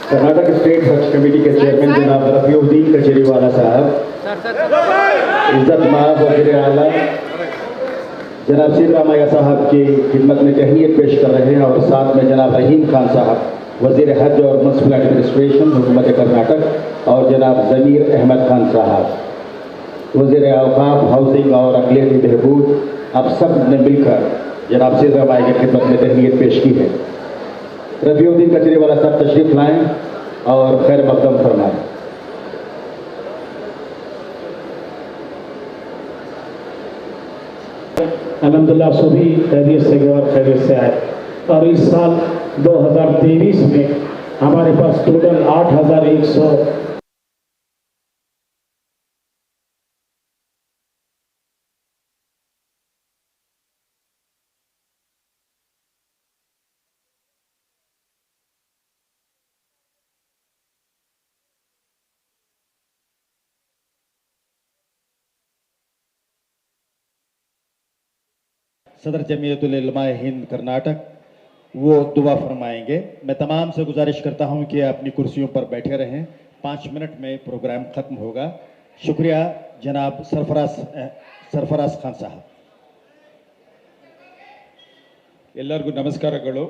Karnataka state हज committee के chairman जनाब रफीउद्दीन कचेरीवाला साहब, इज्जत माब वज़ीर आला जनाब सिद्धरामैया साहब की खिदमत में तहनीत पेश कर रहे हैं और साथ में जनाब रहीम खान साहब वज़ीर हज और म्युनिसिपल एडमिनिस्ट्रेशन हुकूमत कर्नाटक और जनाब ज़मीर अहमद खान साहब वज़ीर औक़ाफ़ हाउसिंग और अक़लियती बहबूद, अब सब ने मिलकर जनाब सिद्धरामैया की खिदमत में तहनीत पेश की है। रफीउद्दीन कचेरीवाला साहब तशरीफ लाएं और खैर मक़दम फरमाएं। अल्हम्दुलिल्लाह सभी खैरियत से गए और खैरियत से आए। और इस साल 2023 में हमारे पास टोटल 8100 सदर जमीयतुल उलमा हिंद कर्नाटक वो दुआ फरमाएंगे। मैं तमाम से गुजारिश करता हूं कि अपनी कुर्सियों पर बैठे रहें। 5 मिनट में प्रोग्राम ख़त्म होगा। शुक्रिया जनाब सरफराज खान साहब। ಎಲ್ಲರಿಗೂ ನಮಸ್ಕಾರಗಳು।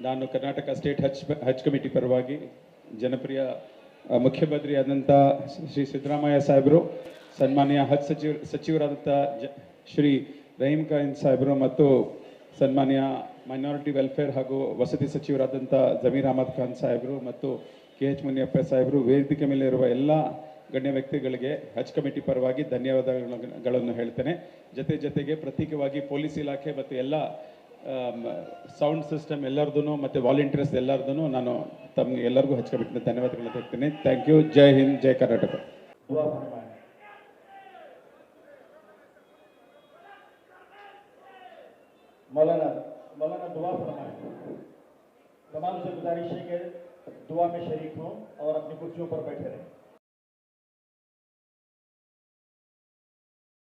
ನಾನು ಕರ್ನಾಟಕ ಸ್ಟೇಟ್ ಹಜ್ ಕಮಿಟಿ ಪರವಾಗಿ ಜನಪ್ರಿಯ ಮುಖ್ಯಮಂತ್ರಿ ಆದಂಥ ಶ್ರೀ ಸಿದ್ದರಾಮಯ್ಯ ಸಾಹೇಬರು, ಸನ್ಮಾನ್ಯ ಹಜ್ ಸಚಿವರಾದಂಥ ಶ್ರೀ ರಹೀಂ ಖಾನ್ ಸಾಹೇಬರು ಮತ್ತು ಸನ್ಮಾನ್ಯ ಮೈನಾರಿಟಿ ವೆಲ್ಫೇರ್ ಹಾಗೂ ವಸತಿ ಸಚಿವರಾದಂಥ ಜಮೀರ್ ಅಹಮದ್ ಖಾನ್ ಸಾಹೇಬರು ಮತ್ತು KH ಮುನಿಯಪ್ಪ ಸಾಹೇಬರು, ವೇದಿಕೆ ಮೇಲೆ ಇರುವ ಎಲ್ಲ ಗಣ್ಯ ವ್ಯಕ್ತಿಗಳಿಗೆ ಹಜ್ ಕಮಿಟಿ ಪರವಾಗಿ ಧನ್ಯವಾದಗಳನ್ನು ಹೇಳ್ತೇನೆ। ಜೊತೆಗೆ ಪ್ರತ್ಯೇಕವಾಗಿ ಪೊಲೀಸ್ ಇಲಾಖೆ ಮತ್ತು ಎಲ್ಲ ಸೌಂಡ್ ಸಿಸ್ಟಮ್ ಎಲ್ಲರದೂ ಮತ್ತು ವಾಲಂಟಿಯರ್ಸ್ ಎಲ್ಲರದೂ ನಾನು ತಮಗೆ ಎಲ್ಲರಿಗೂ ಹಜ್ ಕಮಿಟಿನ ಧನ್ಯವಾದಗಳನ್ನು ಹೇಳ್ತೇನೆ। Thank you. ಜೈ ಹಿಂದ್, ಜೈ ಕರ್ನಾಟಕ। मौलाना दुआ फरमाएं। तमाम से गुजारिश है कि दुआ में शरीक हों और अपनी कुर्सियों पर बैठे रहें।